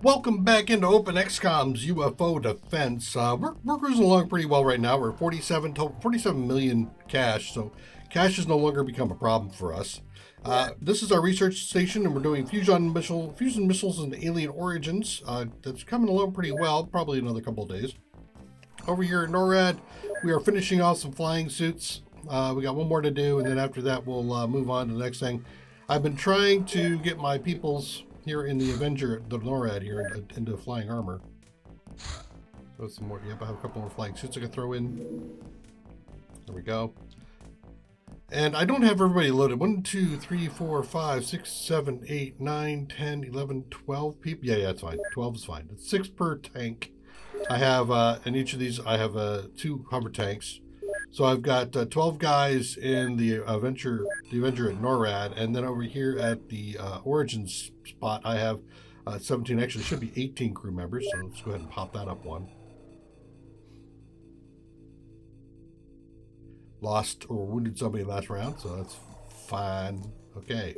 Welcome back into OpenXCOM's UFO Defense. We're cruising along pretty well right now. We're 47 million cash, so cash has no longer become a problem for us. This is our research station, and we're doing fusion missiles and alien origins. That's coming along pretty well, probably another couple of days. Over here at NORAD, we are finishing off some flying suits. We got one more to do, and then after that, we'll move on to the next thing. I've been trying to get my peoples here in the Avenger, the NORAD here, into flying armor. So some more. Yep, I have a couple more flying suits I can throw in. There we go. And I don't have everybody loaded. 1, 2, 3, 4, 5, 6, 7, 8, 9, 10, 11, 12 people. Yeah, that's fine. 12 is fine. It's 6 per tank. I have, in each of these, I have 2 hover tanks. So I've got 12 guys in the Avenger at NORAD, and then over here at the Origins spot, I have 17. Actually, it should be 18 crew members. So let's go ahead and pop that up one. Lost or wounded somebody last round, so that's fine. Okay.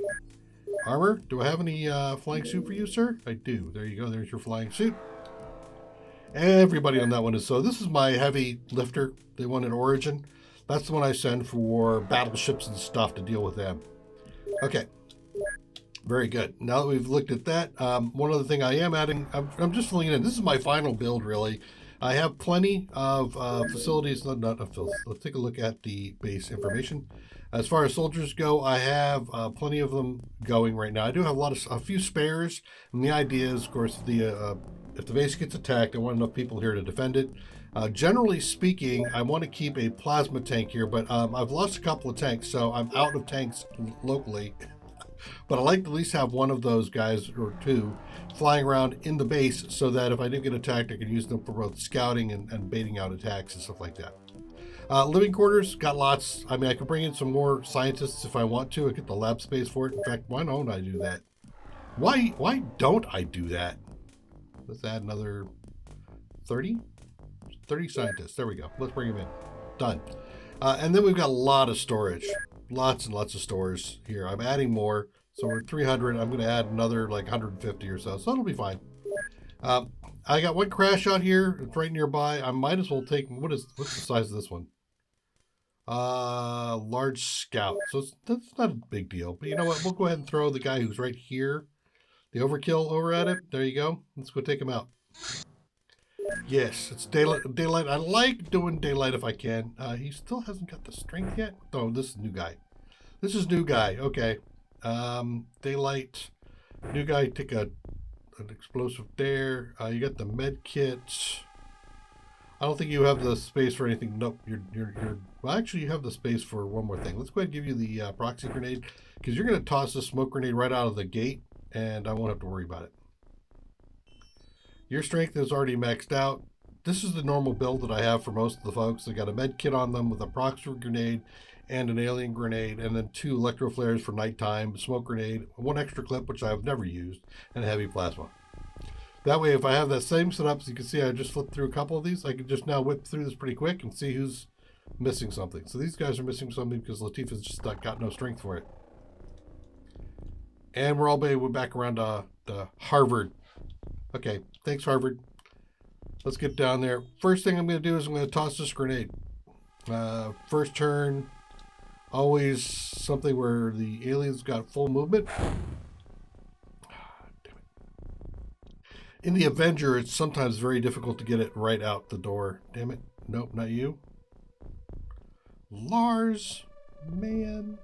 Armor. Do I have any flying suit for you, sir? I do. There you go. There's your flying suit. Everybody on that one is. So this is my heavy lifter. They want an Origin. That's the one I send for battleships and stuff to deal with them. Okay. Very good. Now that we've looked at that, one other thing I am adding, I'm just filling it in. This is my final build, really. I have plenty of facilities. Let's take a look at the base information. As far as soldiers go, I have plenty of them going right now. I do have a few spares, and the idea is, of course, if the base gets attacked, I want enough people here to defend it. Generally speaking, I want to keep a plasma tank here, but I've lost a couple of tanks, so I'm out of tanks locally. But I like to at least have one of those guys or 2 flying around in the base so that if I do get attacked, I can use them for both scouting and baiting out attacks and stuff like that. Living quarters, got lots. I mean, I could bring in some more scientists if I want to. I get the lab space for it. In fact, why don't I do that? Why don't I do that? Let's add another 30 scientists. There we go. Let's bring them in. Done. And then we've got a lot of storage. Lots and lots of stores here. I'm adding more. So we're at 300. I'm going to add another like 150 or so. So it'll be fine. I got one crash out here. It's right nearby. I might as well take... What's the size of this one? Large scout. So that's not a big deal. But you know what? We'll go ahead and throw the guy who's right here. The overkill over at it. There you go. Let's go take him out. Yes, it's daylight. I like doing daylight if I can. He still hasn't got the strength yet. Oh, this is new guy. This is new guy. Okay. Daylight. New guy. Take an explosive there. You got the med kit. I don't think you have the space for anything. Nope. Well, actually, you have the space for one more thing. Let's go ahead and give you the proxy grenade because you're going to toss the smoke grenade right out of the gate, and I won't have to worry about it. Your strength is already maxed out. This is the normal build that I have for most of the folks. They got a med kit on them with a proxy grenade and an alien grenade, and then 2 electro flares for nighttime, smoke grenade, 1 extra clip, which I've never used, and a heavy plasma. That way, if I have that same setup, as you can see, I just flipped through a couple of these. I can just now whip through this pretty quick and see who's missing something. So these guys are missing something because Latifah's just got no strength for it. And we're back around to Harvard. Okay, thanks, Harvard. Let's get down there. First thing I'm going to do is I'm going to toss this grenade. First turn, always something where the aliens got full movement. Damn it. In the Avenger, it's sometimes very difficult to get it right out the door. Damn it. Nope, not you. Lars, man.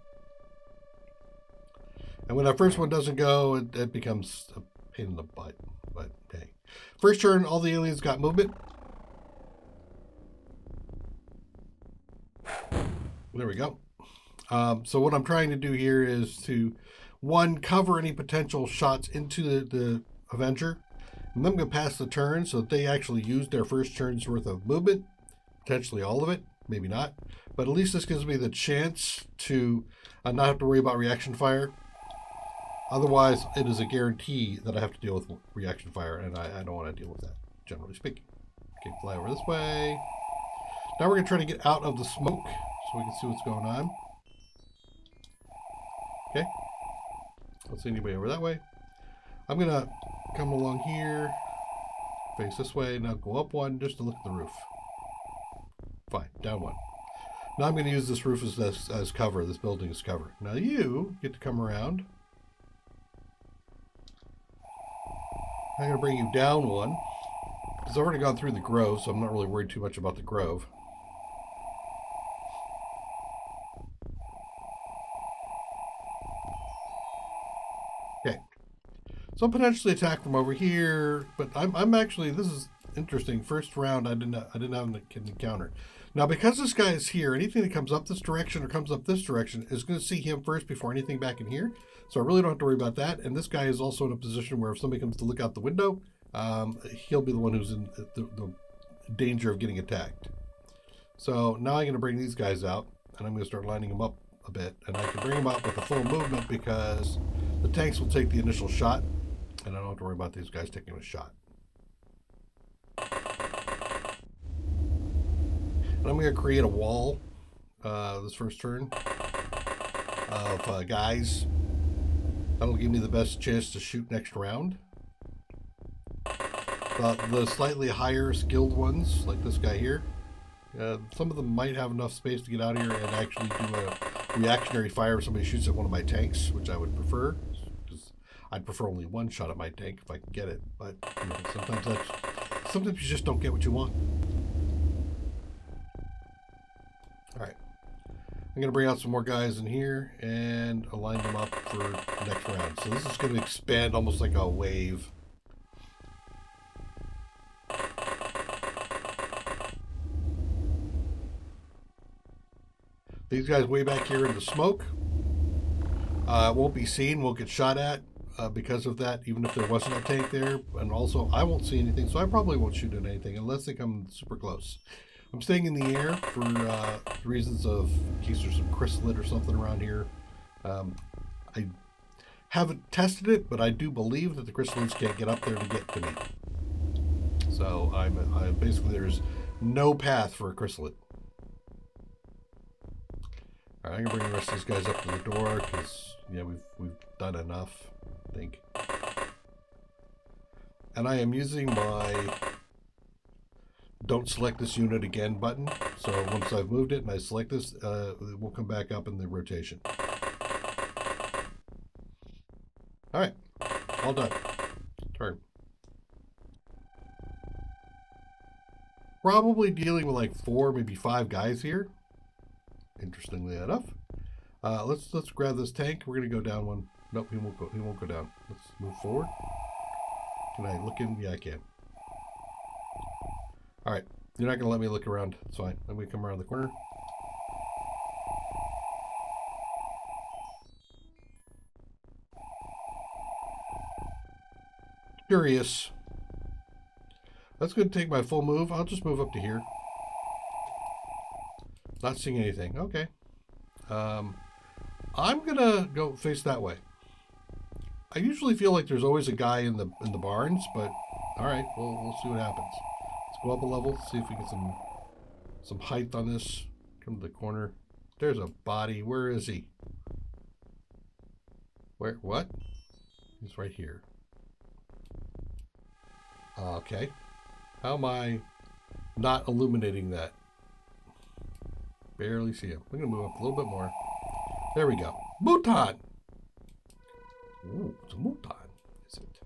And when that first one doesn't go, it becomes a pain in the butt. But hey, first turn, all the aliens got movement. There we go. So what I'm trying to do here is to, 1, cover any potential shots into the Avenger. And then I'm going to pass the turn so that they actually use their first turn's worth of movement. Potentially all of it, maybe not. But at least this gives me the chance to not have to worry about reaction fire. Otherwise, it is a guarantee that I have to deal with reaction fire, and I don't want to deal with that, generally speaking. Okay, fly over this way. Now we're going to try to get out of the smoke so we can see what's going on. Okay. Don't see anybody over that way. I'm going to come along here, face this way. Now go up one just to look at the roof. Fine, down one. Now I'm going to use this roof as cover, this building as cover. Now you get to come around. I'm going to bring you down one. Because I've already gone through the grove, so I'm not really worried too much about the grove. Okay. So I'll potentially attack from over here, but I'm actually, this is interesting. First round, I didn't have an encounter. Now, because this guy is here, anything that comes up this direction or comes up this direction is going to see him first before anything back in here. So I really don't have to worry about that. And this guy is also in a position where if somebody comes to look out the window, he'll be the one who's in the danger of getting attacked. So now I'm going to bring these guys out, and I'm going to start lining them up a bit. And I can bring them out with a full movement because the tanks will take the initial shot, and I don't have to worry about these guys taking a shot. And I'm going to create a wall this first turn of guys. That'll give me the best chance to shoot next round. The slightly higher skilled ones, like this guy here, some of them might have enough space to get out here and actually do a reactionary fire if somebody shoots at one of my tanks, which I would prefer. Because I'd prefer only one shot at my tank if I can get it. But you know, sometimes you just don't get what you want. Alright, I'm going to bring out some more guys in here and align them up for the next round. So this is going to expand almost like a wave. These guys way back here in the smoke won't be seen, won't get shot at because of that, even if there wasn't a tank there. And also, I won't see anything, so I probably won't shoot at anything unless they come super close. I'm staying in the air for reasons of in case there's some chrysalid or something around here. I haven't tested it, but I do believe that the chrysalids can't get up there to get to me. So I'm basically there's no path for a chrysalid. All right, I'm gonna bring the rest of these guys up to the door because yeah, we've done enough, I think. And I am using my don't select this unit again button. So once I've moved it and I select this, it will come back up in the rotation. All right, all done. Turn. Probably dealing with like 4, maybe 5 guys here. Interestingly enough, let's grab this tank. We're gonna go down one. Nope, he won't go. He won't go down. Let's move forward. Can I look in? Yeah, I can. All right, you're not gonna let me look around. It's fine. Let me come around the corner. Curious. That's gonna take my full move. I'll just move up to here. Not seeing anything. Okay. I'm gonna go face that way. I usually feel like there's always a guy in the barns, but all right, we'll see what happens. Let's go up a level, see if we get some height on this. Come to the corner. There's a body. Where is he? Where? What? He's right here. Okay. How am I not illuminating that? Barely see him. I'm going to move up a little bit more. There we go. Mouton! Ooh, it's a mouton, is it?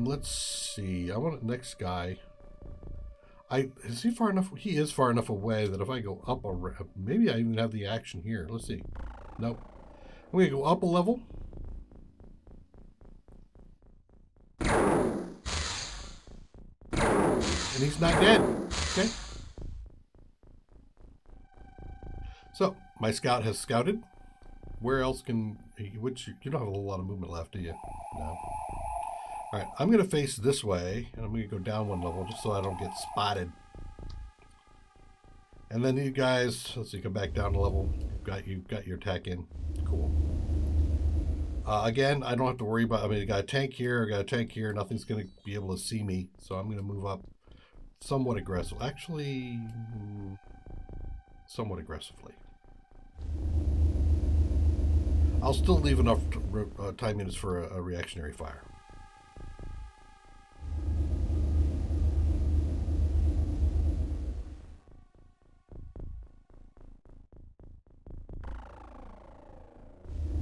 Let's see. I want the next guy. Is he far enough? He is far enough away that if I go up a maybe I even have the action here. Let's see. Nope. I'm going to go up a level. And he's not dead. Okay. So my scout has scouted. Where else can he? Which you don't have a whole lot of movement left, do you? No. All right. I'm going to face this way, and I'm going to go down one level just so I don't get spotted. And then you guys, let's see, come back down a level. You've got your attack in. Cool. Again, I don't have to worry about. I mean, I got a tank here. I got a tank here. Nothing's going to be able to see me, so I'm going to move up. Somewhat aggressive. Actually, somewhat aggressively. I'll still leave enough time units for a reactionary fire.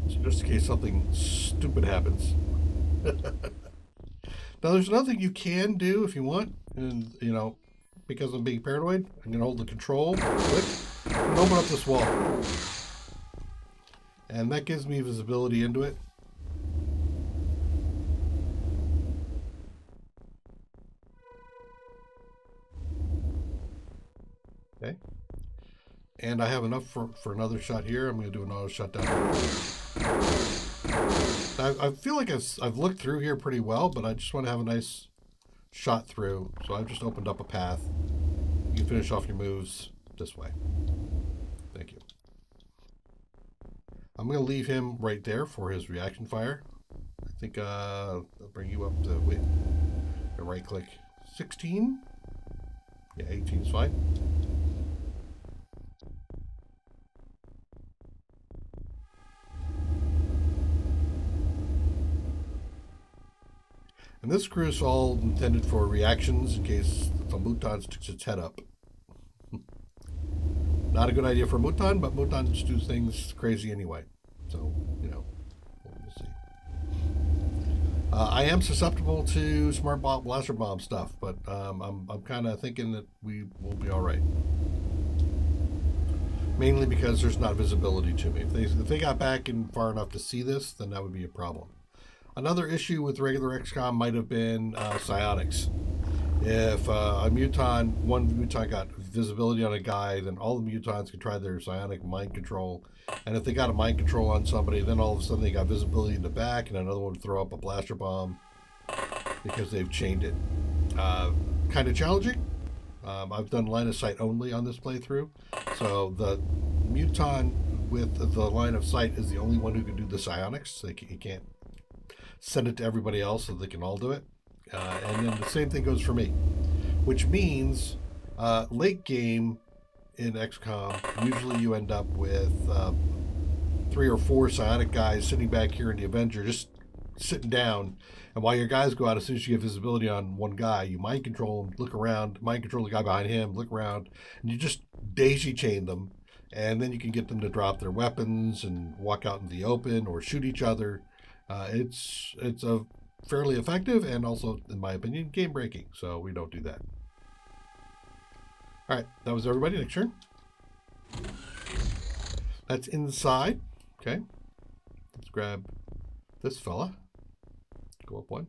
So just in case something stupid happens. Now, there's another thing you can do if you want, and you know, because I'm being paranoid, I'm gonna hold the control, click, and open up this wall, and that gives me visibility into it. Okay, and I have enough for another shot here. I'm gonna do another shot down here. I feel like I've looked through here pretty well, but I just want to have a nice shot through. So I've just opened up a path. You can finish off your moves this way. Thank you. I'm going to leave him right there for his reaction fire. I think I'll bring you up to, wait, right click. 16? Yeah, 18 is fine. And this crew is all intended for reactions in case the Muton sticks its head up. Not a good idea for Muton, but Mutons do things crazy anyway. So, you know, we'll see. I am susceptible to smart bomb, blaster bomb stuff, but I'm kind of thinking that we will be all right. Mainly because there's not visibility to me. If they got back in far enough to see this, then that would be a problem. Another issue with regular XCOM might have been psionics. If one muton got visibility on a guy, then all the mutons can try their psionic mind control. And if they got a mind control on somebody, then all of a sudden they got visibility in the back, and another one would throw up a blaster bomb because they've chained it. Kind of challenging. I've done line of sight only on this playthrough, so the muton with the line of sight is the only one who can do the psionics. So he can't send it to everybody else so they can all do it. And then the same thing goes for me, which means late game in XCOM, usually you end up with 3 or 4 psionic guys sitting back here in the Avenger, just sitting down. And while your guys go out, as soon as you get visibility on one guy, you mind control him, look around, mind control the guy behind him, look around, and you just daisy chain them. And then you can get them to drop their weapons and walk out in the open or shoot each other. It's a fairly effective and also, in my opinion, game breaking. So we don't do that. All right, that was everybody. Next turn. That's inside. Okay. Let's grab this fella. Go up one.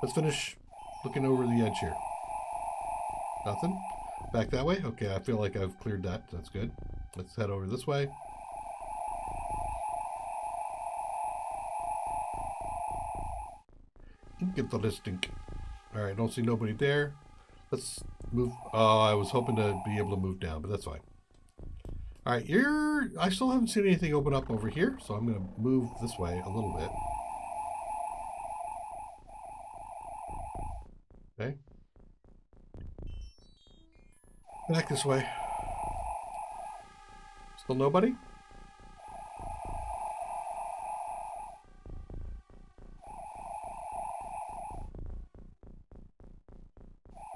Let's finish looking over the edge here. Nothing. Back that way. Okay, I feel like I've cleared that. That's good. Let's head over this way. Get the listing. All right, don't see nobody there. Let's move. Oh, I was hoping to be able to move down, but that's fine. All right, I still haven't seen anything open up over here, so I'm going to move this way a little bit. Okay. Back this way. Still nobody?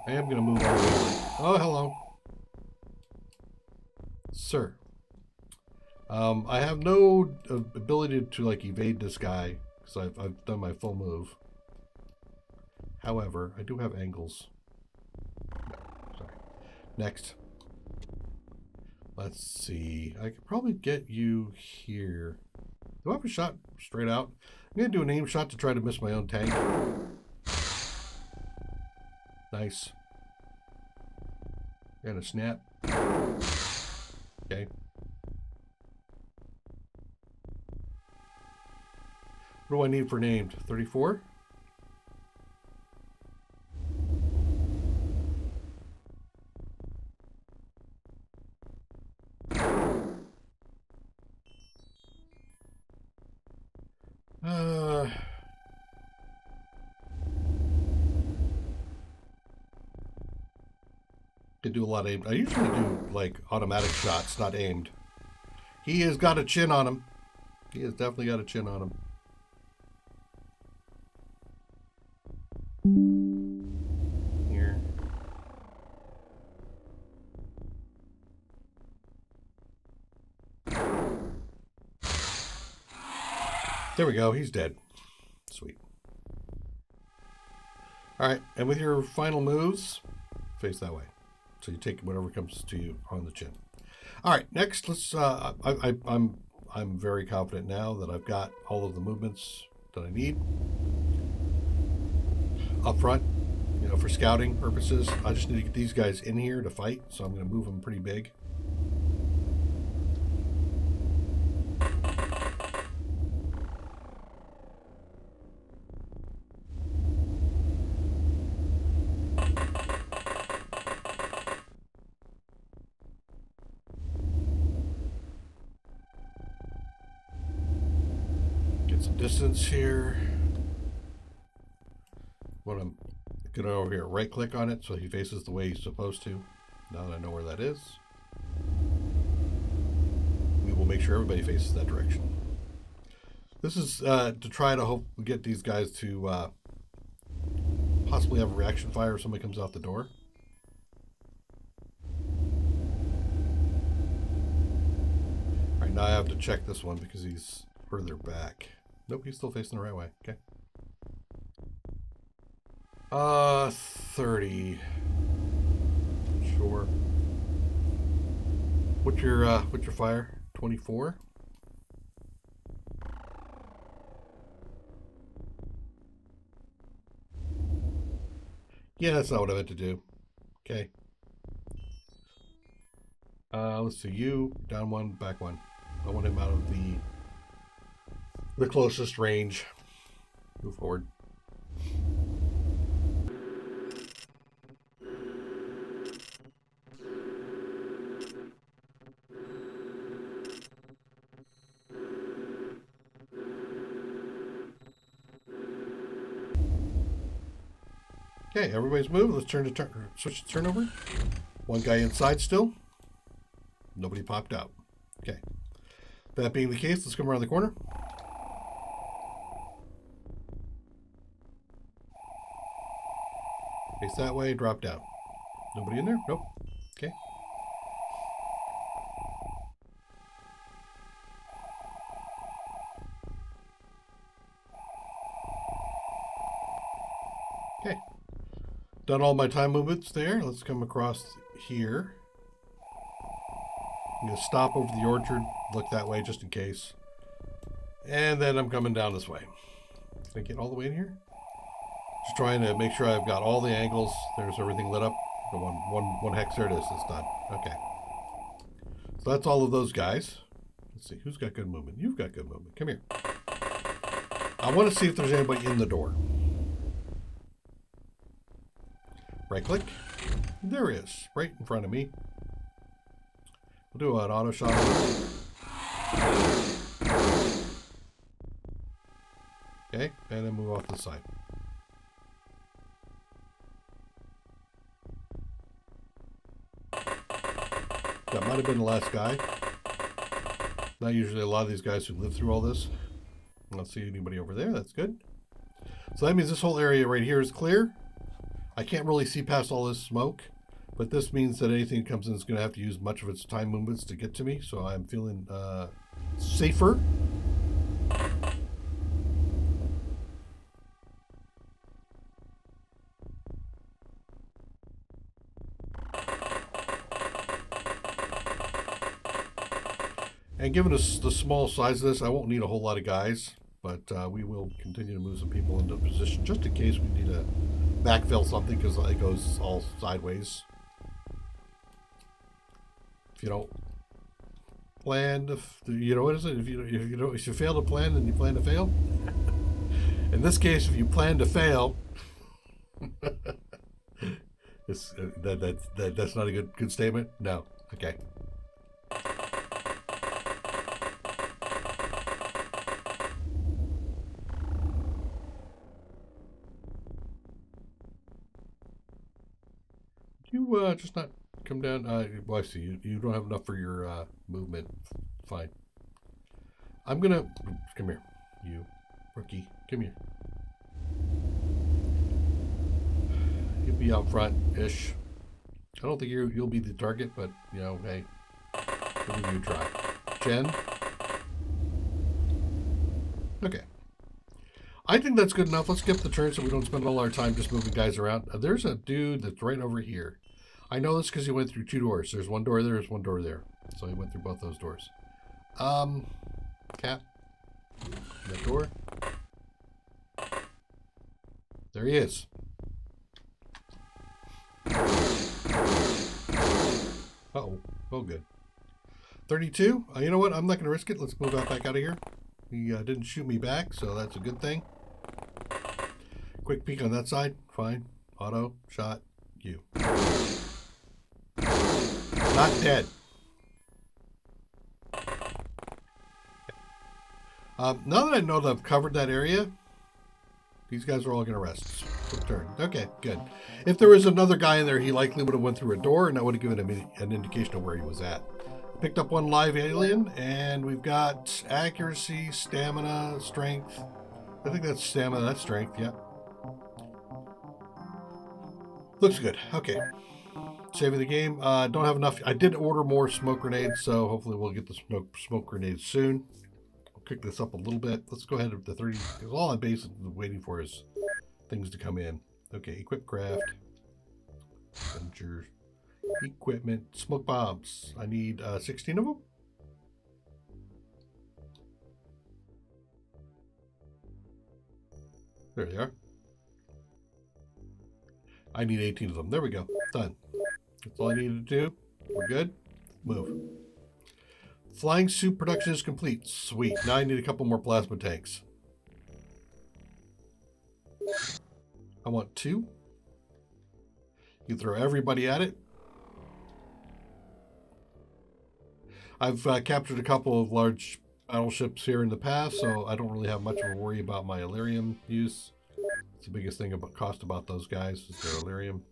I am going to move on. Oh, hello. Sir. I have no ability to like evade this guy because I've done my full move. However, I do have angles. Sorry. Next. Let's see. I could probably get you here. Do I have a shot straight out? I'm going to do an aim shot to try to miss my own tank. Nice. And a snap. Okay. What do I need for named? 34? Could do a lot of aimed. I usually do like automatic shots, not aimed. He has got a chin on him. He has definitely got a chin on him. Here. There we go. He's dead. Sweet. All right, and with your final moves, face that way. So you take whatever comes to you on the chin. All right, next let's. I'm very confident now that I've got all of the movements that I need up front. You know, for scouting purposes, I just need to get these guys in here to fight. So I'm going to move them pretty big. Distance here. When I'm going over here, right click on it so he faces the way he's supposed to. Now that I know where that is, we will make sure everybody faces that direction. This is to try to hope we get these guys to possibly have a reaction fire if somebody comes out the door. All right, now I have to check this one because he's further back. Nope, he's still facing the right way. Okay. 30. Sure. What's your fire? 24. Yeah, that's not what I meant to do. Okay. Let's see. You down one, back one. I want him out of the closest range. Move forward. Okay, everybody's moved. Let's switch to turnover. One guy inside still. Nobody popped out. Okay. That being the case, let's come around the corner. Face that way, drop down. Nobody in there? Nope. Okay. Okay. Done all my time movements there. Let's come across here. I'm going to stop over the orchard, look that way just in case. And then I'm coming down this way. Can I get all the way in here? Just trying to make sure I've got all the angles. There's everything lit up. The one hex, there it is. It's done. Okay. So that's all of those guys. Let's see. Who's got good movement? You've got good movement. Come here. I want to see if there's anybody in the door. Right click. There is. Right in front of me. We'll do an auto shot. Okay. And then move off to the side. That might have been the last guy. Not usually a lot of these guys who live through all this. I don't see anybody over there. That's good. So that means this whole area right here is clear. I can't really see past all this smoke, but this means that anything that comes in is going to have to use much of its time movements to get to me. So I'm feeling safer. And given the small size of this, I won't need a whole lot of guys, but we will continue to move some people into position just in case we need to backfill something because it goes all sideways. If you don't plan to, you know what is it? If you fail to plan, then you plan to fail. In this case, if you plan to fail, that's not a good statement. No. Okay. You just not come down. Well, I see you don't have enough for your movement. Fine. I'm gonna come here, you rookie. Come here. You'll be out front-ish. I don't think you'll be the target, but you know, hey, we'll give you a try. Jen. Okay. I think that's good enough. Let's skip the turn so we don't spend all our time just moving guys around. There's a dude that's right over here. I know this because he went through 2 doors. There's one door there, there's one door there. So he went through both those doors. Cat. That door. There he is. Uh-oh. Oh, good. 32. You know what? I'm not going to risk it. Let's move out back out of here. He didn't shoot me back, so that's a good thing. Quick peek on that side. Fine. Auto. Shot. You. Not dead. Now that I know that I've covered that area, these guys are all going to rest. Quick turn. Okay, good. If there was another guy in there, he likely would have went through a door, and that would have given him an indication of where he was at. Picked up 1 live alien, and we've got accuracy, stamina, strength. I think that's stamina, that's strength, yeah. Looks good. Okay. Saving the game. Don't have enough. I did order more smoke grenades, so hopefully we'll get the smoke grenades soon. Kick this up a little bit. Let's go ahead to the 30, because all I'm basically waiting for is things to come in. Okay, equip craft. Adventure. Equipment. Smoke bombs. I need 16 of them. There they are. I need 18 of them. There we go. Done. That's all I needed to do. We're good. Move. Flying suit production is complete. Sweet. Now I need a couple more plasma tanks. I want 2. You can throw everybody at it. I've captured a couple of large battleships here in the past, so I don't really have much of a worry about my Illyrium use. It's the biggest thing about cost about those guys is their Illyrium.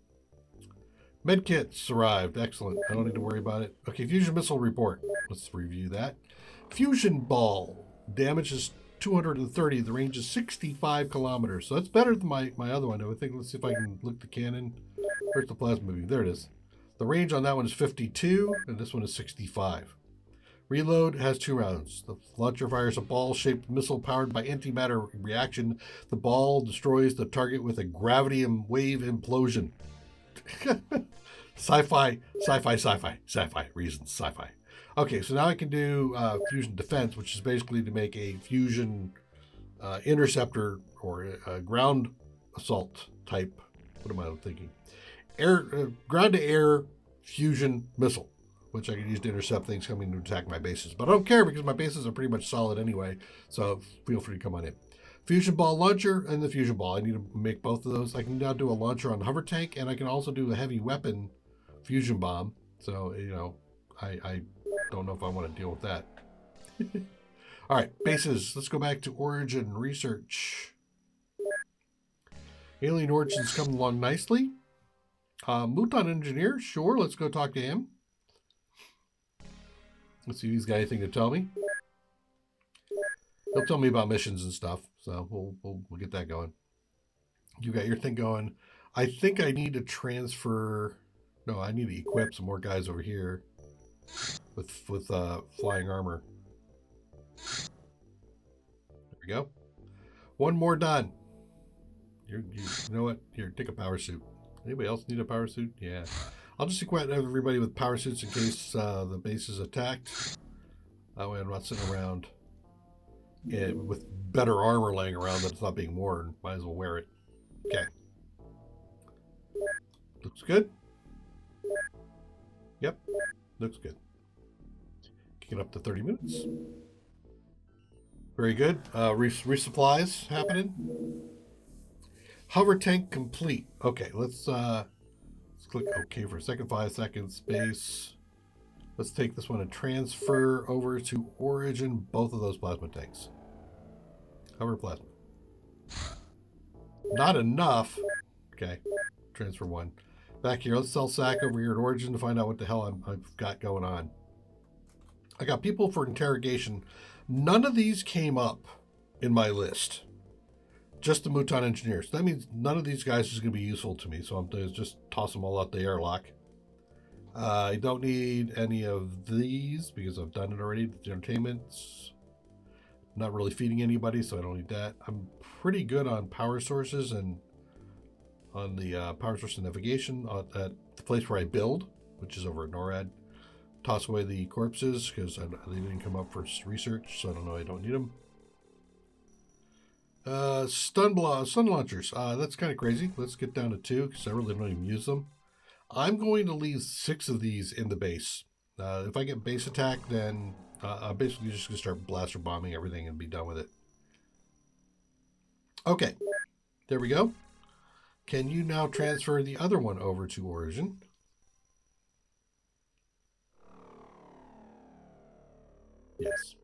Medkits arrived. Excellent. I don't need to worry about it. Okay, fusion missile report. Let's review that. Fusion ball. Damage is 230. The range is 65 kilometers. So that's better than my other one. I think. Let's see if I can look the cannon. Where's the plasma moving? There it is. The range on that one is 52, and this one is 65. Reload has 2 rounds. The launcher fires a ball-shaped missile powered by antimatter reaction. The ball destroys the target with a gravity wave implosion. Sci-fi reasons, sci-fi. Okay, so now I can do fusion defense, which is basically to make a fusion interceptor or a ground assault type. What am I thinking? Ground to air fusion missile, which I can use to intercept things coming to attack my bases. But I don't care because my bases are pretty much solid anyway, so feel free to come on in. Fusion ball launcher and the fusion ball. I need to make both of those. I can now do a launcher on the hover tank, and I can also do a heavy weapon fusion bomb. So, you know, I don't know if I want to deal with that. All right, bases. Let's go back to origin research. Alien origins coming along nicely. Mouton engineer, sure. Let's go talk to him. Let's see if he's got anything to tell me. He'll tell me about missions and stuff, so we'll get that going. You got your thing going. I think I need to transfer. No, I need to equip some more guys over here with flying armor. There we go. One more done. You know what? Here, take a power suit. Anybody else need a power suit? Yeah. I'll just equip everybody with power suits in case the base is attacked. That way I'm not sitting around with better armor laying around that's not being worn. Might as well wear it. Okay. Looks good. Yep. Looks good. Get up to 30 minutes. Very good. Resupplies happening. Hover tank complete. Okay, let's click OK for a second. 5 seconds. Space. Let's take this one and transfer over to origin both of those plasma tanks. Hover plasma. Not enough. Okay. Transfer 1. Back here. Let's sell SAC over here at origin to find out what the hell I've got going on. I got people for interrogation. None of these came up in my list. Just the Mouton Engineers. That means none of these guys is going to be useful to me, so I'm going to just toss them all out the airlock. I don't need any of these because I've done it already. The entertainments. Not really feeding anybody, so I don't need that. I'm pretty good on power sources and on the power source and navigation at the place where I build, which is over at NORAD. Toss away the corpses because they didn't come up for research, so I don't know. I don't need them. Stun launchers. That's kind of crazy. Let's get down to 2 because I really don't even use them. I'm going to leave 6 of these in the base. If I get base attack, then I'm basically just going to start blaster bombing everything and be done with it. Okay, there we go. Can you now transfer the other one over to Origin? Yes.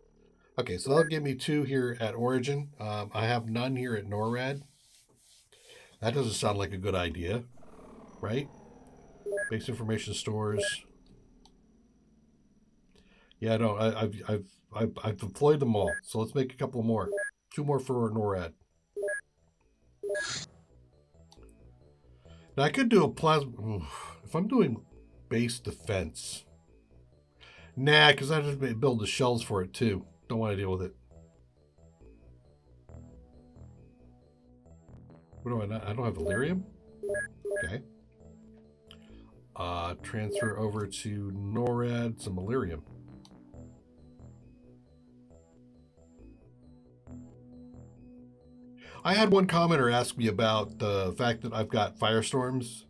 Okay, so that'll give me 2 here at Origin. I have none here at NORAD. That doesn't sound like a good idea, right? Base information stores. Yeah, no, I've deployed them all. So let's make a couple more. 2 more for NORAD. Now I could do a plasma. If I'm doing base defense, nah, because I have to build the shells for it too. Don't want to deal with it. What do I not? I don't have Illyrium. Okay. Transfer over to NORAD some Illyrium. I had one commenter ask me about the fact that I've got firestorms.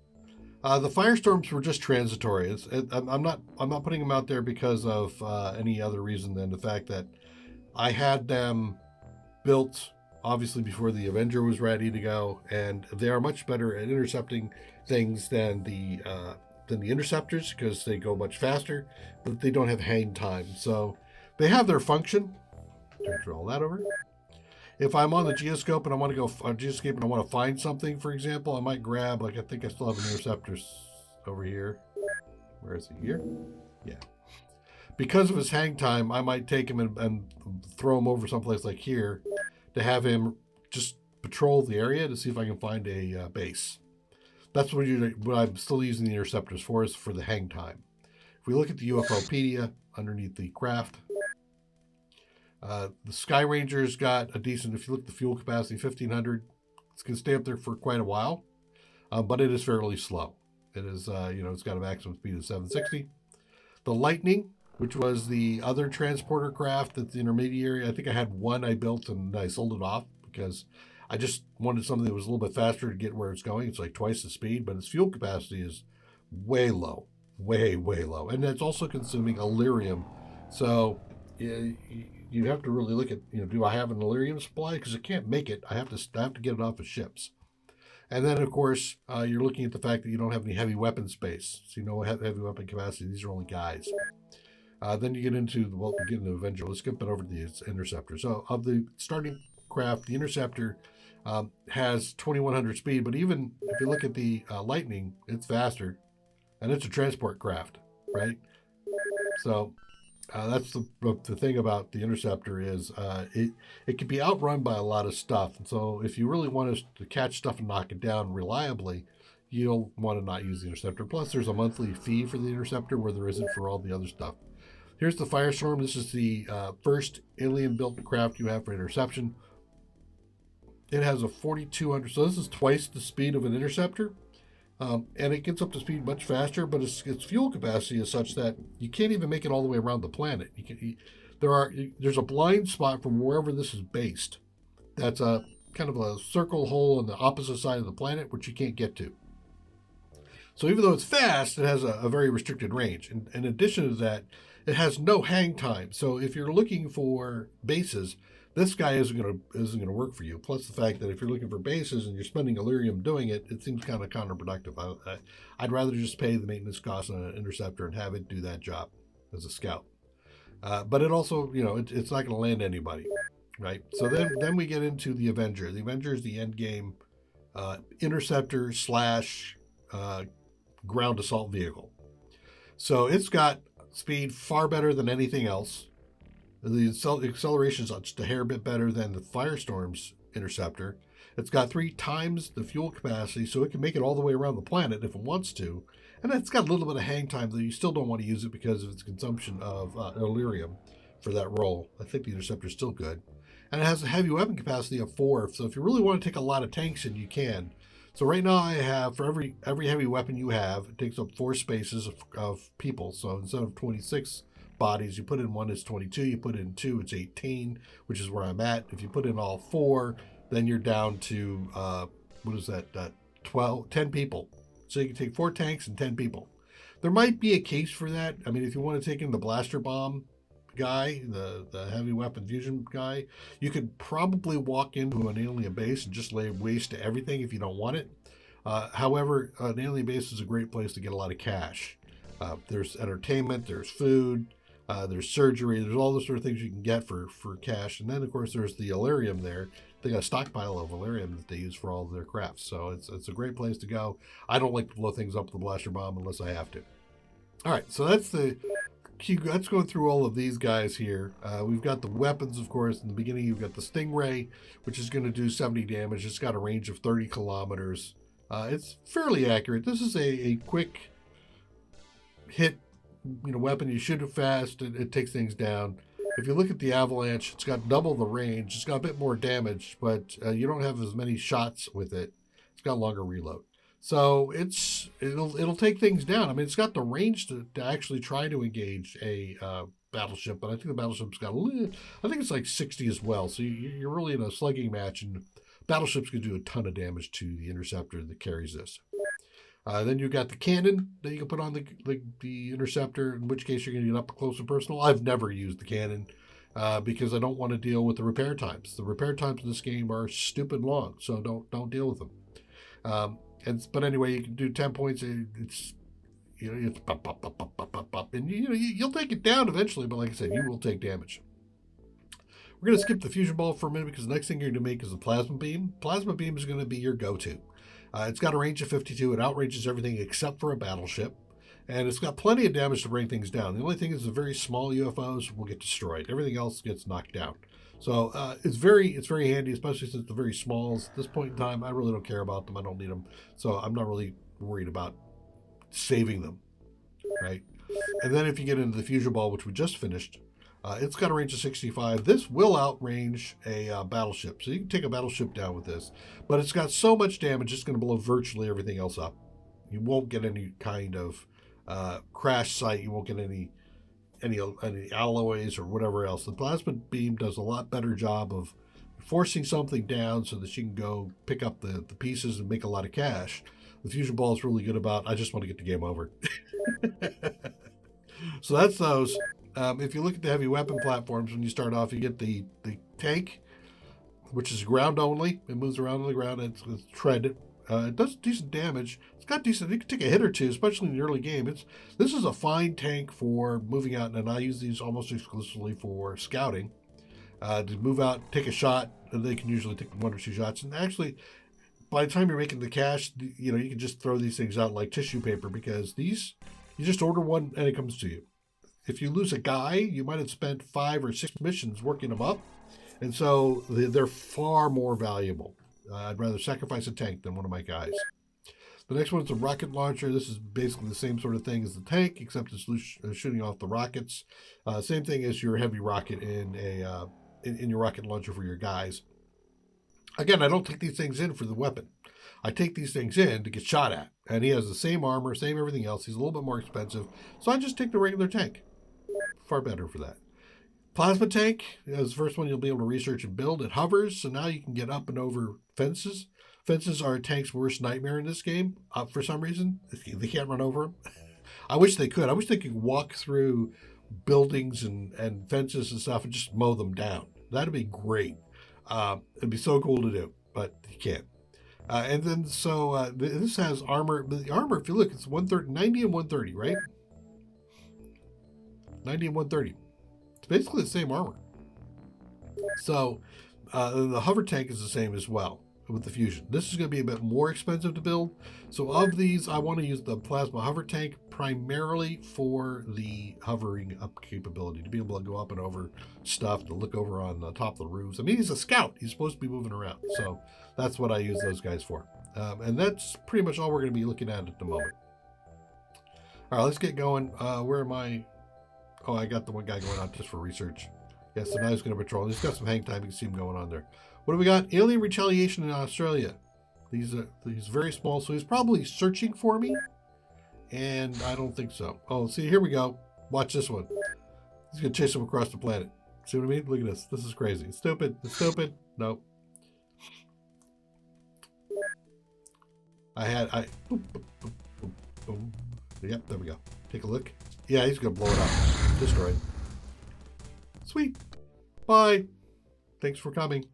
The firestorms were just transitory. I'm not putting them out there because of any other reason than the fact that I had them built obviously before the Avenger was ready to go, and they are much better at intercepting things than the interceptors because they go much faster, but they don't have hang time. So they have their function. Transfer all that over. If I'm on the geoscope and I want to go on geoscape and I want to find something, for example, I might grab, like, I think I still have an interceptor over here. Where is he? Here? Yeah. Because of his hang time, I might take him and throw him over someplace like here to have him just patrol the area to see if I can find a base. That's what I'm still using the interceptors for, is for the hang time. If we look at the UFOpedia underneath the craft, the Sky Ranger's got a decent, if you look at the fuel capacity, 1,500. It's going to stay up there for quite a while, but it is fairly slow. It is, it's got a maximum speed of 760. The Lightning, which was the other transporter craft that's the intermediary, I think I had one I built and I sold it off because I just wanted something that was a little bit faster to get where it's going. It's like twice the speed, but its fuel capacity is way low, way low. And it's also consuming Illyrium. So you have to really look at, do I have an Illyrium supply? Because I can't make it. I have to get it off of ships. And then, of course, you're looking at the fact that you don't have any heavy weapon space. So heavy weapon capacity. These are only guys. Then you get into, Avenger. Let's skip it over to the Interceptor. So of the starting craft, the Interceptor has 2,100 speed. But even if you look at the Lightning, it's faster. And it's a transport craft, right? So that's the thing about the Interceptor is it can be outrun by a lot of stuff. And so if you really want to catch stuff and knock it down reliably, you'll want to not use the Interceptor. Plus, there's a monthly fee for the Interceptor where there isn't for all the other stuff. Here's the Firestorm. This is the first alien-built craft you have for interception. It has a 4,200, so this is twice the speed of an Interceptor. And it gets up to speed much faster, but its fuel capacity is such that you can't even make it all the way around the planet. There's a blind spot from wherever this is based. That's a kind of a circle hole on the opposite side of the planet, which you can't get to. So even though it's fast, it has a very restricted range. And in addition to that, it has no hang time. So if you're looking for bases, this guy isn't going to work for you. Plus the fact that if you're looking for bases and you're spending Illyrium doing it, it seems kind of counterproductive. I'd rather just pay the maintenance cost on an Interceptor and have it do that job as a scout. But it also, it's not going to land anybody, right? So then we get into the Avenger. The Avenger is the end game Interceptor / ground assault vehicle. So it's got speed far better than anything else. The acceleration is just a hair bit better than the Firestorm's interceptor. It's got 3 times the fuel capacity, so it can make it all the way around the planet if it wants to. And it's got a little bit of hang time, though you still don't want to use it because of its consumption of Illyrium for that role. I think the interceptor is still good. And it has a heavy weapon capacity of 4, so if you really want to take a lot of tanks in, you can. So right now I have, for every heavy weapon you have, it takes up 4 spaces of people. So instead of 26 bodies, you put in 1, it's 22. You put in 2, it's 18, which is where I'm at. If you put in all 4, then you're down to, 10 people. So you can take 4 tanks and 10 people. There might be a case for that. I mean, if you want to take in the blaster bomb guy, the heavy weapon fusion guy, you could probably walk into an alien base and just lay waste to everything if you don't want it. However, an alien base is a great place to get a lot of cash. There's entertainment, there's food, there's surgery, there's all those sort of things you can get for cash. And then, of course, there's the Illyrium there. They got a stockpile of Illyrium that they use for all of their crafts. So it's a great place to go. I don't like to blow things up with the blaster bomb unless I have to. All right, so that's let's go through all of these guys here. We've got the weapons, of course. In the beginning, you've got the Stingray, which is going to do 70 damage. It's got a range of 30 kilometers. It's fairly accurate. This is a quick hit, weapon. You shoot it fast. It takes things down. If you look at the Avalanche, it's got double the range. It's got a bit more damage, but you don't have as many shots with it. It's got longer reload. So it'll take things down. I mean, it's got the range to actually try to engage a battleship, but I think the battleship's got I think it's like 60 as well. So you're really in a slugging match, and battleships can do a ton of damage to the interceptor that carries this. Then you've got the cannon that you can put on the interceptor, in which case you're going to get up close and personal. I've never used the cannon because I don't want to deal with the repair times. The repair times in this game are stupid long, so don't deal with them. But anyway, you can do 10 points. It's pop, pop, pop, pop, pop, pop, pop, and you'll take it down eventually. But like I said, you will take damage. We're going to skip the fusion ball for a minute because the next thing you're going to make is the plasma beam. Plasma beam is going to be your go-to. It's got a range of 52. It outrages everything except for a battleship. And it's got plenty of damage to bring things down. The only thing is the very small UFOs will get destroyed. Everything else gets knocked down. So it's very handy, especially since the very smalls. At this point in time, I really don't care about them. I don't need them. So I'm not really worried about saving them, right? And then if you get into the fusion ball, which we just finished, it's got a range of 65. This will outrange a battleship. So you can take a battleship down with this. But it's got so much damage, it's going to blow virtually everything else up. You won't get any kind of crash site. You won't get any alloys or whatever else. The plasma beam does a lot better job of forcing something down so that you can go pick up the pieces and make a lot of cash. The fusion ball is really good about, I just want to get the game over. So that's those. If you look at the heavy weapon platforms, when you start off, you get the tank, which is ground only. It moves around on the ground. It's tread. It does decent damage. It's got decent. You can take a hit or two, especially in the early game. This is a fine tank for moving out, and I use these almost exclusively for scouting. To move out, take a shot, and they can usually take 1 or 2 shots. And actually, by the time you're making the cash, you can just throw these things out like tissue paper because you just order one and it comes to you. If you lose a guy, you might have spent 5 or 6 missions working them up, and so they're far more valuable. I'd rather sacrifice a tank than one of my guys. The next one is a rocket launcher. This is basically the same sort of thing as the tank, except it's shooting off the rockets. Same thing as your heavy rocket in your rocket launcher for your guys. Again, I don't take these things in for the weapon. I take these things in to get shot at. And he has the same armor, same everything else. He's a little bit more expensive. So I just take the regular tank. Far better for that. Plasma tank is the first one you'll be able to research and build. It hovers, so now you can get up and over fences. Fences are a tank's worst nightmare in this game. For some reason, they can't run over them. I wish they could. I wish they could walk through buildings and fences and stuff and just mow them down. That'd be great. It'd be so cool to do, but you can't. And then, this has armor. The armor, if you look, it's 130, 90 and 130, right? 90 and 130. It's basically the same armor. So, the hover tank is the same as well. with the fusion. This is going to be a bit more expensive to build. So of these, I want to use the plasma hover tank primarily for the hovering up capability, to be able to go up and over stuff, to look over on the top of the roofs. I mean, he's a scout. He's supposed to be moving around. So that's what I use those guys for. And that's pretty much all we're going to be looking at the moment. All right, let's get going. Where am I? Oh, I got the one guy going on just for research. Yeah, so now he's going to patrol. He's got some hang time. You can see him going on there. What do we got? Alien retaliation in Australia. He's very small, so he's probably searching for me. And I don't think so. Oh, see, here we go. Watch this one. He's going to chase him across the planet. See what I mean? Look at this. This is crazy. It's stupid. It's stupid. Nope. Boom, boom, boom, boom, boom. Yep, there we go. Take a look. Yeah, he's going to blow it up. Destroy it. Sweet. Bye. Thanks for coming.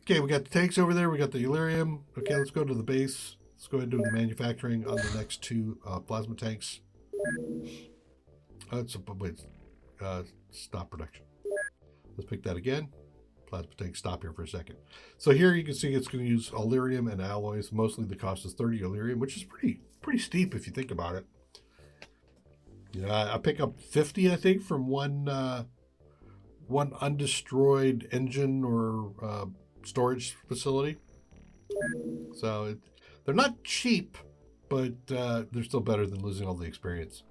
Okay, we got the tanks over there. We got the Illyrium. Okay, let's go to the base. Let's go ahead and do the manufacturing on the next two plasma tanks. Stop production. Let's pick that again. Plasma tank, stop here for a second. So here you can see it's going to use Illyrium and alloys. Mostly the cost is 30 Illyrium, which is pretty steep if you think about it. You know, I pick up 50, I think, from one undestroyed engine or storage facility. So they're not cheap, but they're still better than losing all the experience.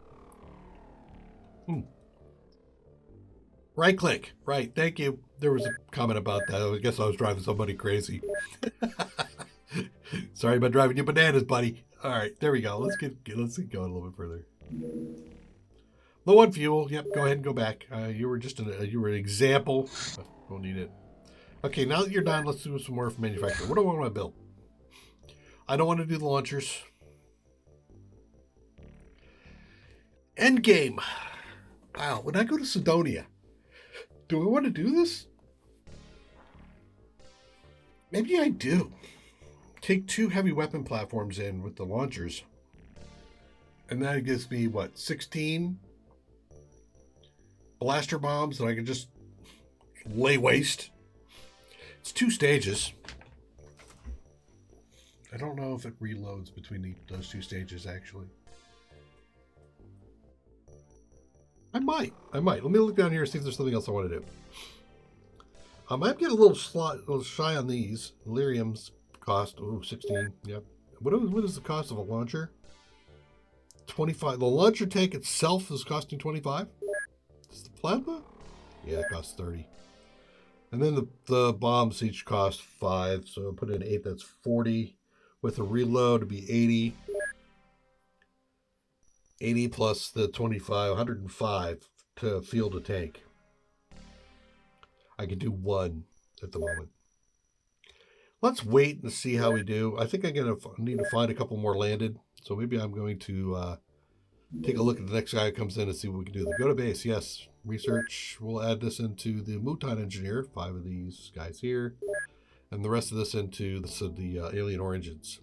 Right click. Right. Thank you. There was a comment about that. I guess I was driving somebody crazy. Sorry about driving you bananas, buddy. All right. There we go. Let's get going a little bit further. Low on fuel. Yep. Go ahead and go back. You were just you were an example. Don't need it. Okay. Now that you're done, let's do some more for manufacturing. What do I want to build? I don't want to do the launchers. Endgame. Wow. When I go to Sidonia, do I want to do this? Maybe I do. Take 2 heavy weapon platforms in with the launchers. And that gives me, what, 16 blaster bombs that I can just lay waste. It's 2 stages. I don't know if it reloads between those 2 stages, actually. I might. Let me look down here and see if there's something else I want to do. I might get a little shy on these. Lyrium's cost, 16. Yep. What is the cost of a launcher? 25. The launcher tank itself is costing 25. Is the plasma? Yeah, it costs 30. And then the bombs each cost 5. So put in 8. That's 40. With a reload, it'd be 80. 80 plus the 25, 105 to field a tank. I could do 1 at the moment. Let's wait and see how we do. I think I'm going to need to find a couple more landed. So maybe I'm going to take a look at the next guy who comes in and see what we can do. Go to base, yes. Research, we'll add this into the Muton Engineer. 5 of these guys here. And the rest of this into the Alien Origins.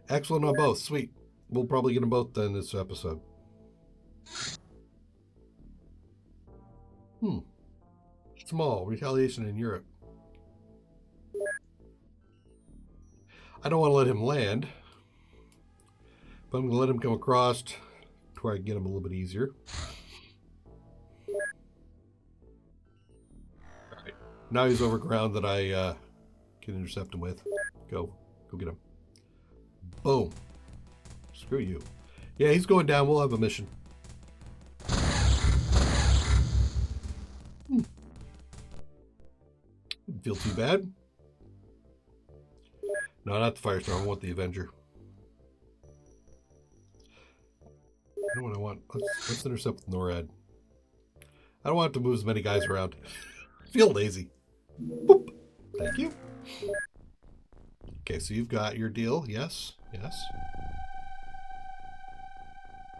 Excellent on both. Sweet. We'll probably get them both done this episode. Small. Retaliation in Europe. I don't want to let him land. But I'm going to let him come across to where I can get him a little bit easier. All right. Now he's over ground that I can intercept him with. Go get him. Boom. Screw you. Yeah, he's going down. We'll have a mission. Didn't feel too bad. No, not the Firestorm. I want the Avenger. I know what I want. Let's intercept the NORAD. I don't want to move as many guys around. I feel lazy. Boop. Thank you. Okay, so you've got your deal. Yes. Yes.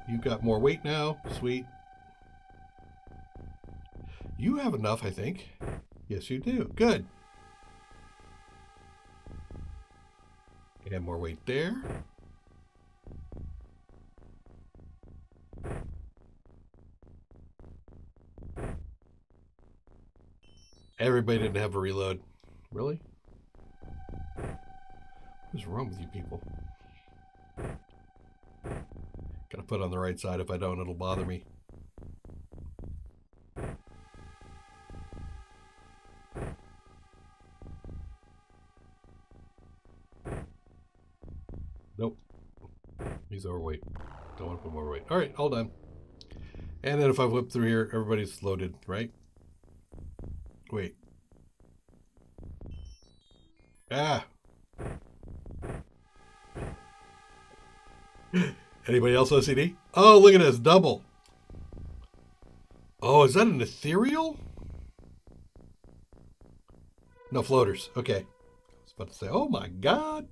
You've got more weight now. Sweet. You have enough, I think. Yes, you do. Good. And more weight there. everybody didn't have a reload. Really? What's wrong with you people? Gotta put it on the right side. If I don't, it'll bother me. Nope. He's overweight. Don't want to put more weight. All right, all done. And then if I whip through here, everybody's loaded, right? Wait. Ah. Anybody else OCD? Oh, look at this. Double. Oh, is that an ethereal? No, floaters. Okay. I was about to say, oh my God.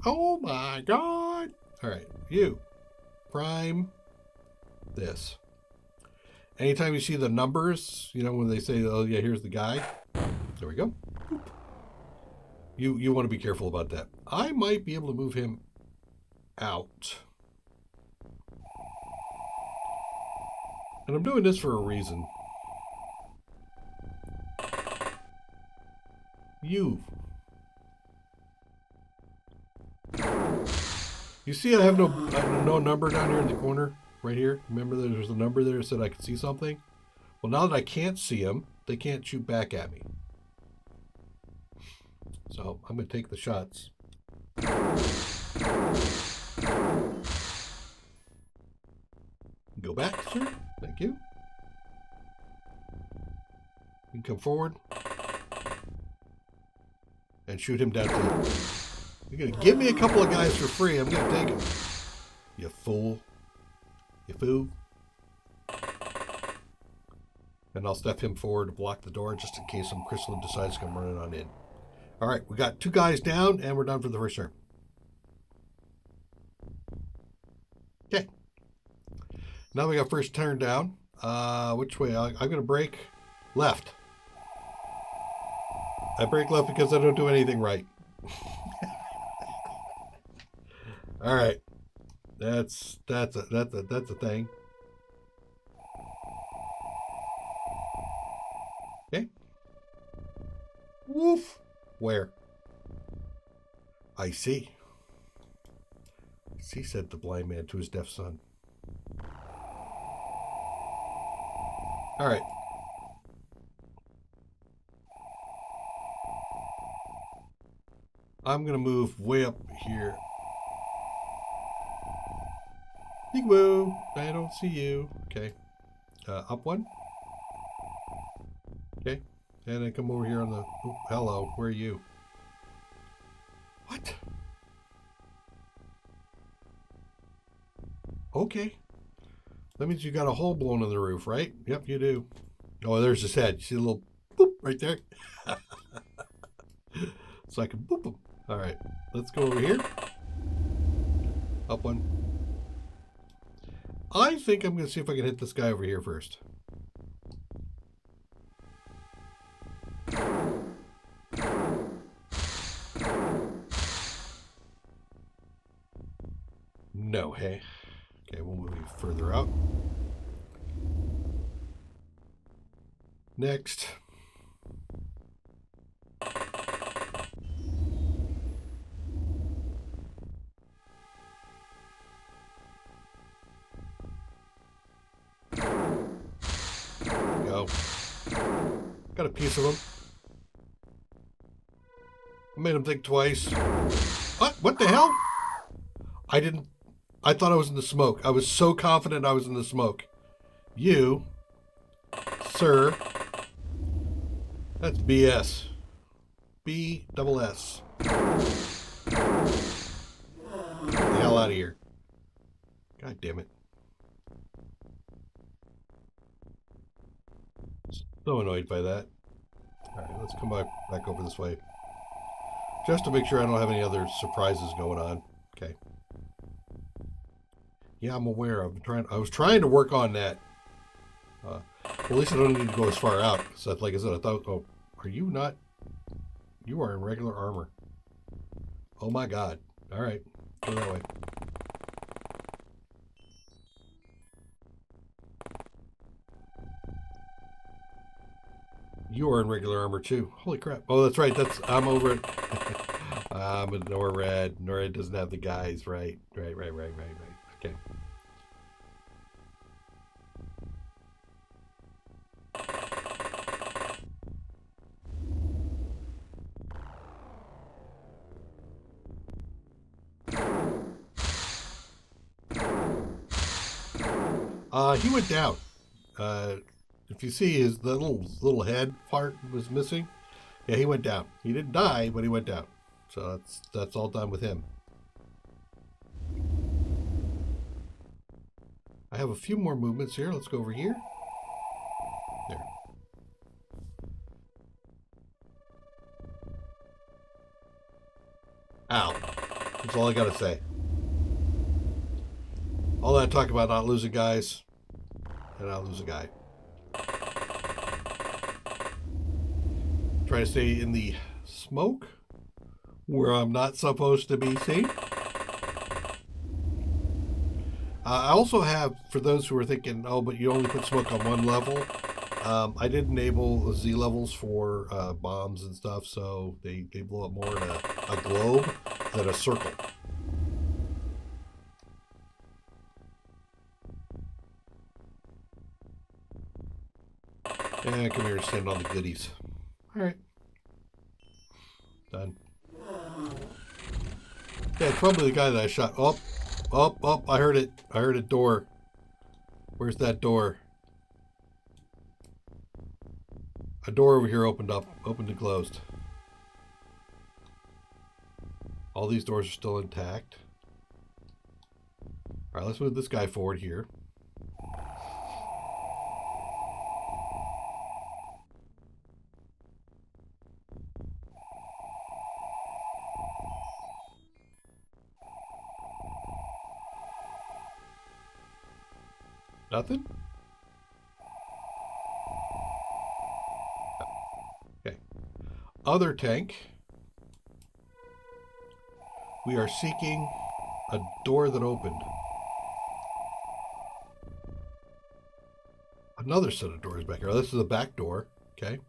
Oh my God. All right. You. Prime this. Anytime you see the numbers, you know, when they say, oh yeah, here's the guy. There we go. You want to be careful about that. I might be able to move him out. And I'm doing this for a reason. You see I have no number down here in the corner? Right here? Remember there's a number there that said I could see something? Well, now that I can't see them, they can't shoot back at me. So I'm going to take the shots. Go back, sir. Thank you. You can come forward and shoot him down too. You're going to give me a couple of guys for free. I'm going to take them. You fool. You fool. And I'll step him forward to block the door just in case some crystalline decides to come running on in. All right, we got 2 guys down, and we're done for the first turn. Okay. Now we got first turn down. Which way? I'm going to break left. I break left because I don't do anything right. All right. That's a thing. Okay. Woof. Where? I see. See, said the blind man to his deaf son. All right. I'm going to move way up here. Peekaboo. I don't see you. Okay. Up one. Okay. And then come over here on the... Oh, hello. Where are you? What? Okay. That means you got a hole blown in the roof, right? Yep, you do. Oh, there's his head. You see a little boop right there? So I can boop him. All right. Let's go over here. Up one. I think I'm going to see if I can hit this guy over here first. No, hey. Okay, we'll move further out. Next. Go. Got a piece of him. Made him think twice. What the hell? I thought I was in the smoke. I was so confident I was in the smoke. You, sir, that's BS. B-double-S. Get the hell out of here. God damn it. So annoyed by that. Alright, let's come back over this way. Just to make sure I don't have any other surprises going on. Okay. Yeah, I'm aware. I was trying to work on that. Well, at least I don't need to go as far out. So, like I said, I thought, oh, are you not? You are in regular armor. Oh my God. All right, go that way. You are in regular armor too. Holy crap. Oh, that's right. I'm over it. I'm in NORAD. NORAD doesn't have the guys. Right. Okay. He went down. If you see the little head part was missing. Yeah, he went down. He didn't die, but he went down. So that's all done with him. I have a few more movements here. Let's go over here. There. Ow. That's all I gotta say. All that talk about not losing guys, and I'll lose a guy. Try to stay in the smoke where I'm not supposed to be seen. I also have, for those who are thinking, oh, but you only put smoke on one level, I did enable Z levels for bombs and stuff, so they blow up more in a globe than a circle. And come here and stand on the goodies. All right. Done. Yeah, it's probably the guy that I shot. Oh, I heard it. I heard a door. Where's that door? A door over here opened and closed. All these doors are still intact. All right, let's move this guy forward here. Nothing? Okay. Other tank. We are seeking a door that opened. Another set of doors back here. This is a back door. Okay.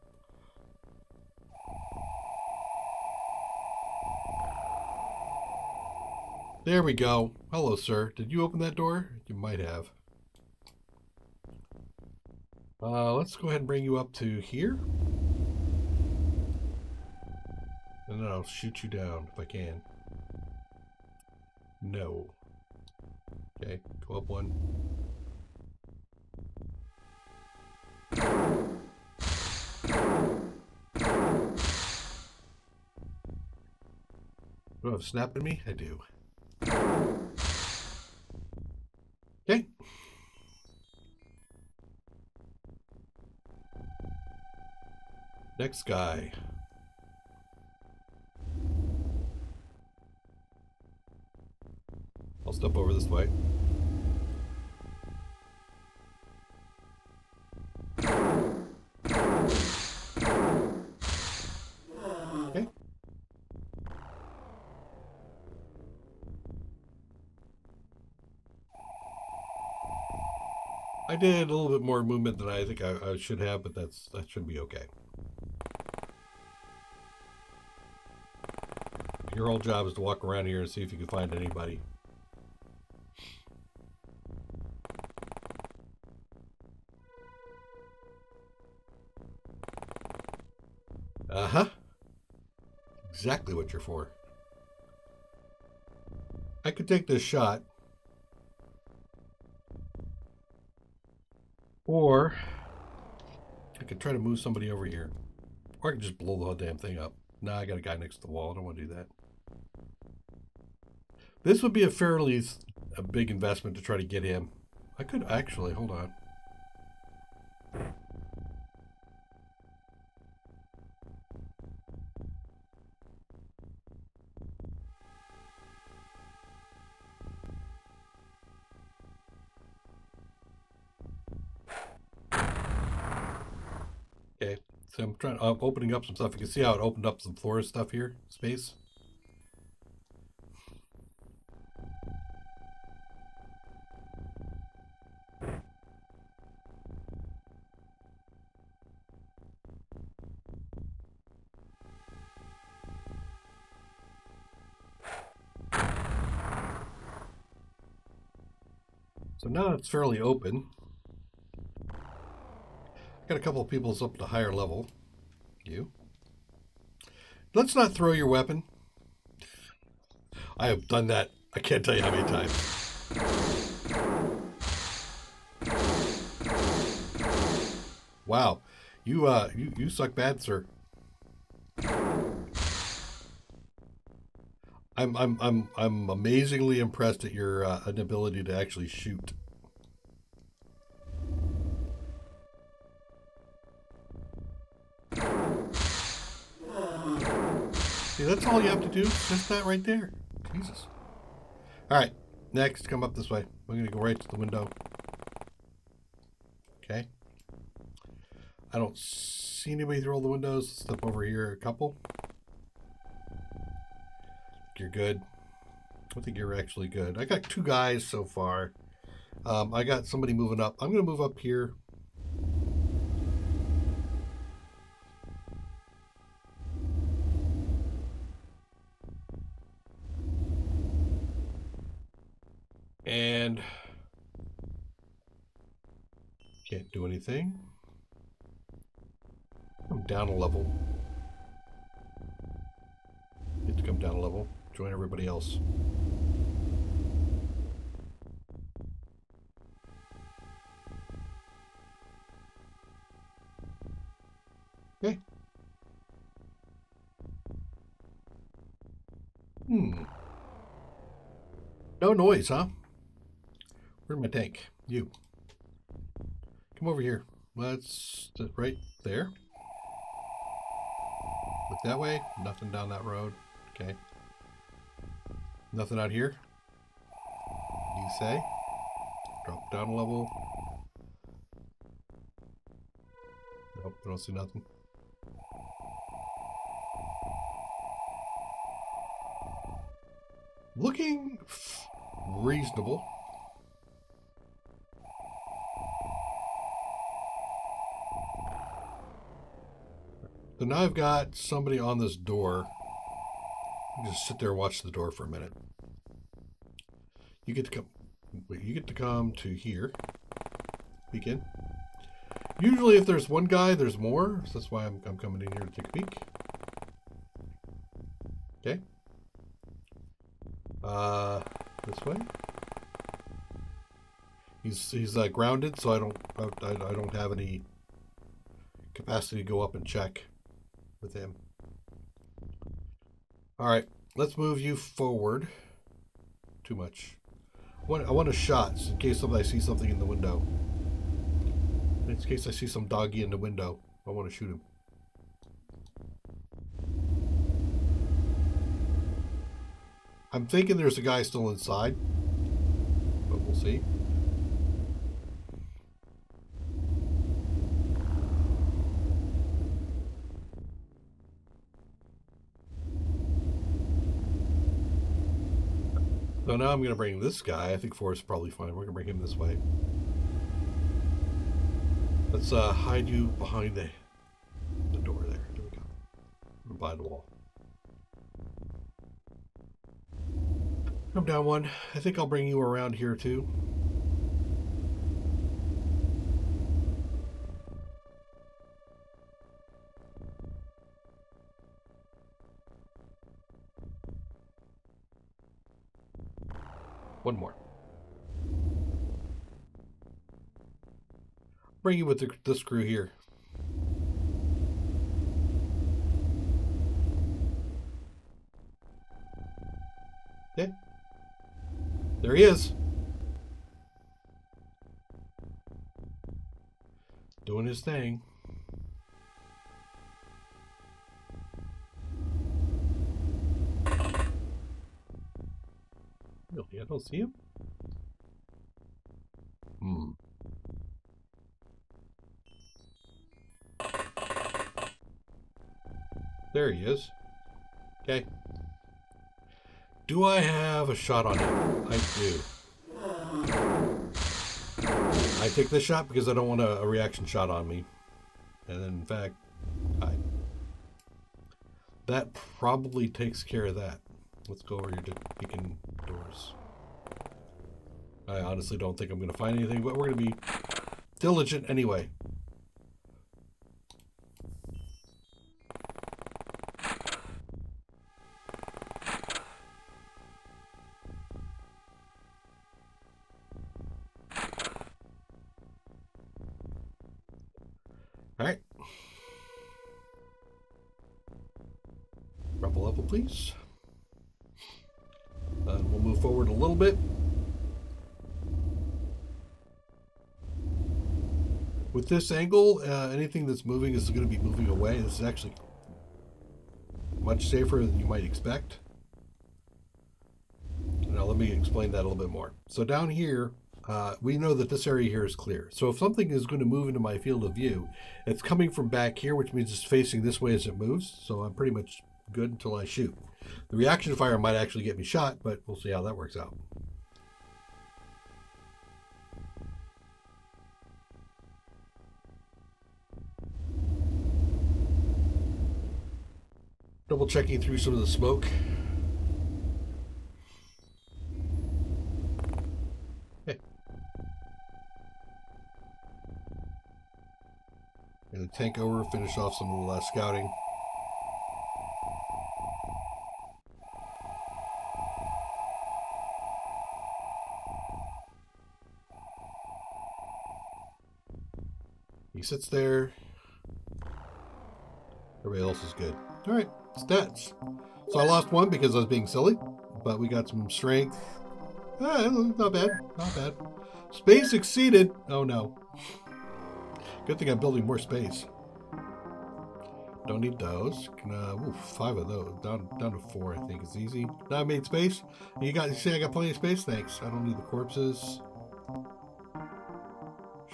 There we go. Hello, sir. Did you open that door? You might have. Let's go ahead and bring you up to here. And then I'll shoot you down if I can. No. Okay, go up one. Do I have a snap in me? I do. Okay. Next guy. I'll step over this way. Okay. I did a little bit more movement than I think I should have, but that should be okay. Your whole job is to walk around here and see if you can find anybody. Uh-huh. Exactly what you're for. I could take this shot. Or I could try to move somebody over here. Or I could just blow the whole damn thing up. Nah, I got a guy next to the wall. I don't want to do that. This would be a big investment to try to get him. I could actually, hold on. Okay, so I'm opening up some stuff. You can see how it opened up some floor stuff here, space. So now it's fairly open. Got a couple of people's up to higher level. You. Let's not throw your weapon. I have done that. I can't tell you how many times. Wow, you suck bad, sir. I'm amazingly impressed at your inability to actually shoot. See, that's all you have to do. Just that right there. Jesus. All right, next, come up this way. We're gonna go right to the window. Okay. I don't see anybody through all the windows. Let's step over here a couple. You're good. I think you're actually good. I got 2 guys so far. I got somebody moving up. I'm going to move up here. And can't do anything. I'm down a level. Get to come down a level. Join everybody else. Okay. No noise, huh? Where's my tank? You. Come over here. Let's sit right there. Look that way. Nothing down that road. Okay. Nothing out here. You say? Drop down a level. Nope, I don't see nothing. Looking reasonable. So now I've got somebody on this door. Just sit there and watch the door for a minute. You get to come. You get to come to here. Peek in. Usually, if there's one guy, there's more. So that's why I'm coming in here to take a peek. Okay. This way. He's grounded, so I don't have any capacity to go up and check with him. All right, let's move you forward. Too much. I want a shot in case I see something in the window. In case I see some doggy in the window, I want to shoot him. I'm thinking there's a guy still inside, but we'll see. So now I'm going to bring this guy. I think 4 is probably fine. We're going to bring him this way. Let's hide you behind the door there. There we go. By the wall. Come down one. I think I'll bring you around here too. One more. Bring you with this crew here. Okay. There he is. Doing his thing. Really, I don't see him. There he is. Okay. Do I have a shot on him? I do. I take this shot because I don't want a reaction shot on me. And then, in fact, that probably takes care of that. Let's go over here to peeking doors. I honestly don't think I'm going to find anything, but we're going to be diligent anyway. All right. Rebel level, please. We'll move forward a little bit. With this angle, anything that's moving is going to be moving away. This is actually much safer than you might expect. Now let me explain that a little bit more. So down here, we know that this area here is clear. So if something is going to move into my field of view, it's coming from back here, which means it's facing this way as it moves. So I'm pretty much good until I shoot. The reaction fire might actually get me shot, but we'll see how that works out. Double checking through some of the smoke. Hey. Gonna tank over, finish off some scouting. He sits there. Everybody else is good. All right, stats. So I lost one because I was being silly, but we got some strength. Not bad, not bad. Space exceeded. Oh no. Good thing I'm building more space. Don't need those. Can, 5 of those. Down to 4, I think is easy. Now I made space. You see I got plenty of space? Thanks. I don't need the corpses.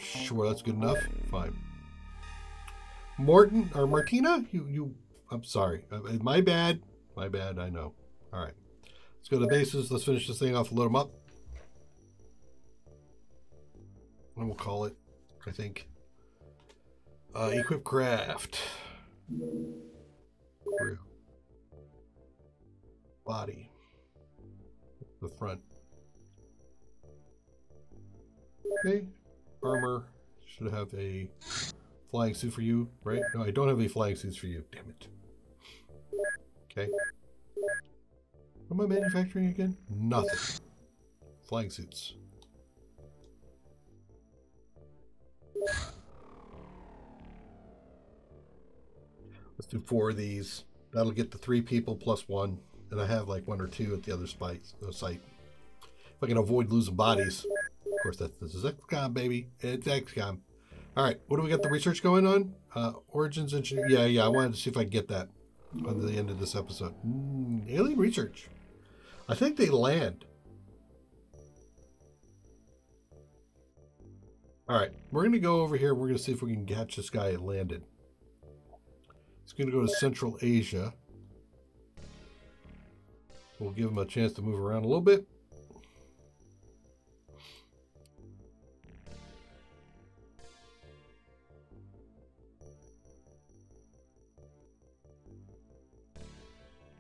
Sure, that's good enough. Fine. Martina? I'm sorry. My bad. My bad, I know. All right. Let's go to bases. Let's finish this thing off and load them up. And we'll call it, I think. Equip craft. Crew. Body. The front. Okay. Armor. Should have a flying suit for you, right? No, I don't have any flying suits for you. Damn it. Okay. What am I manufacturing again? Nothing. Flying suits. Let's do 4 of these. That'll get the 3 people plus 1. And I have like 1 or 2 at the other site. If I can avoid losing bodies. Of course, this is XCOM, baby. It's XCOM. All right, what do we got the research going on? Origins engineer. Yeah, I wanted to see if I can get that on the end of this episode. Alien research. I think they land. All right, we're going to go over here. We're going to see if we can catch this guy landed. It's going to go to Central Asia. We'll give him a chance to move around a little bit.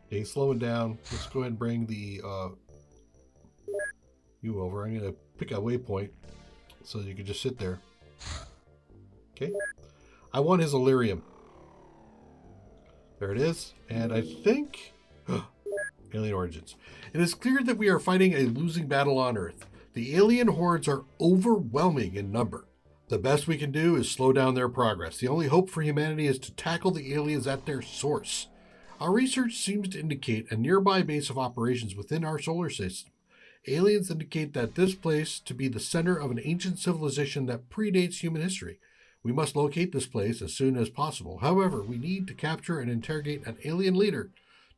Okay, slowing down. Let's go ahead and bring the you over. I'm going to pick a waypoint so you can just sit there. Okay. I want his Illyrium. There it is. And I think... Alien origins. It is clear that we are fighting a losing battle on Earth. The alien hordes are overwhelming in number. The best we can do is slow down their progress. The only hope for humanity is to tackle the aliens at their source. Our research seems to indicate a nearby base of operations within our solar system. Aliens indicate that this place to be the center of an ancient civilization that predates human history. We must locate this place as soon as possible. However, we need to capture and interrogate an alien leader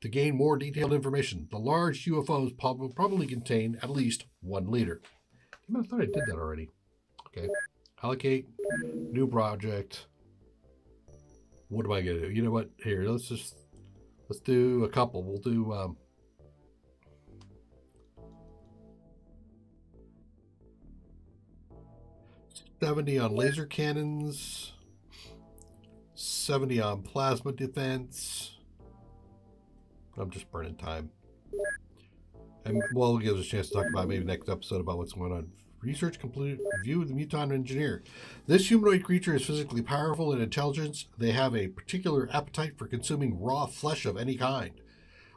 to gain more detailed information. The large UFOs probably contain at least 1 leader. I thought I did that already. Okay. Allocate. New project. What am I going to do? You know what? Here, let's do a couple. We'll do 70 on laser cannons, 70 on plasma defense. I'm just burning time. And well, it gives us a chance to talk about maybe next episode about what's going on Research complete review of the mutant engineer. This humanoid creature is physically powerful in intelligence. They have a particular appetite for consuming raw flesh of any kind,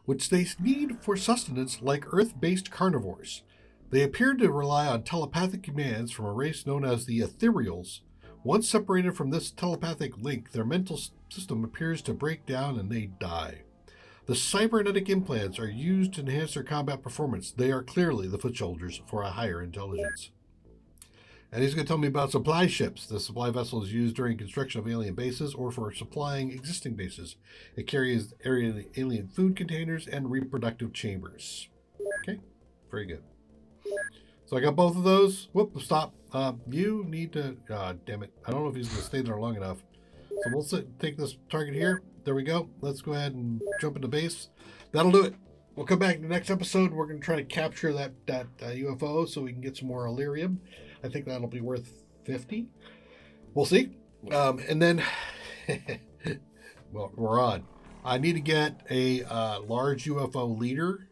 which they need for sustenance like Earth-based carnivores. They appear to rely on telepathic commands from a race known as the Ethereals. Once separated from this telepathic link, their mental system appears to break down and they die. The cybernetic implants are used to enhance their combat performance. They are clearly the foot soldiers for a higher intelligence. And he's going to tell me about supply ships. The supply vessel is used during construction of alien bases or for supplying existing bases. It carries alien food containers and reproductive chambers. Okay, very good. So I got both of those. Whoop, stop. You need to... damn it. I don't know if he's going to stay there long enough. So we'll take this target here. There we go. Let's go ahead and jump into base. That'll do it. We'll come back in the next episode. We're going to try to capture that UFO so we can get some more Illyrium. I think that'll be worth 50. We'll see. And then, well, we're on. I need to get a large UFO leader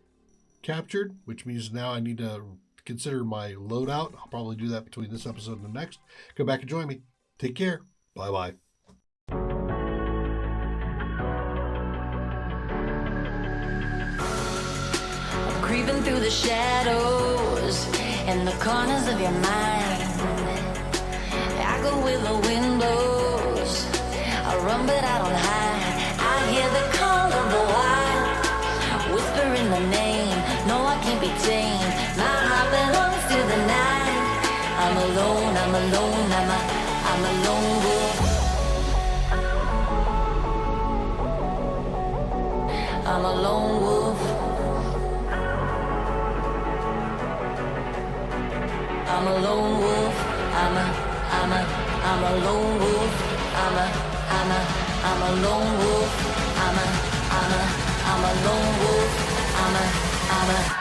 captured, which means now I need to consider my loadout. I'll probably do that between this episode and the next. Come back and join me. Take care. Bye-bye. Creeping through the shadows and the corners of your mind. I go where the wind blows. I run but I don't hide. I hear the call of the wild, whispering the name. No, I can't be tamed. My heart belongs to the night. I'm alone, I'm alone, I'm a lone wolf. I'm a lone wolf. I'm a lone wolf. I'm a lone wolf. I'm a lone wolf. I'm a lone wolf. I'm a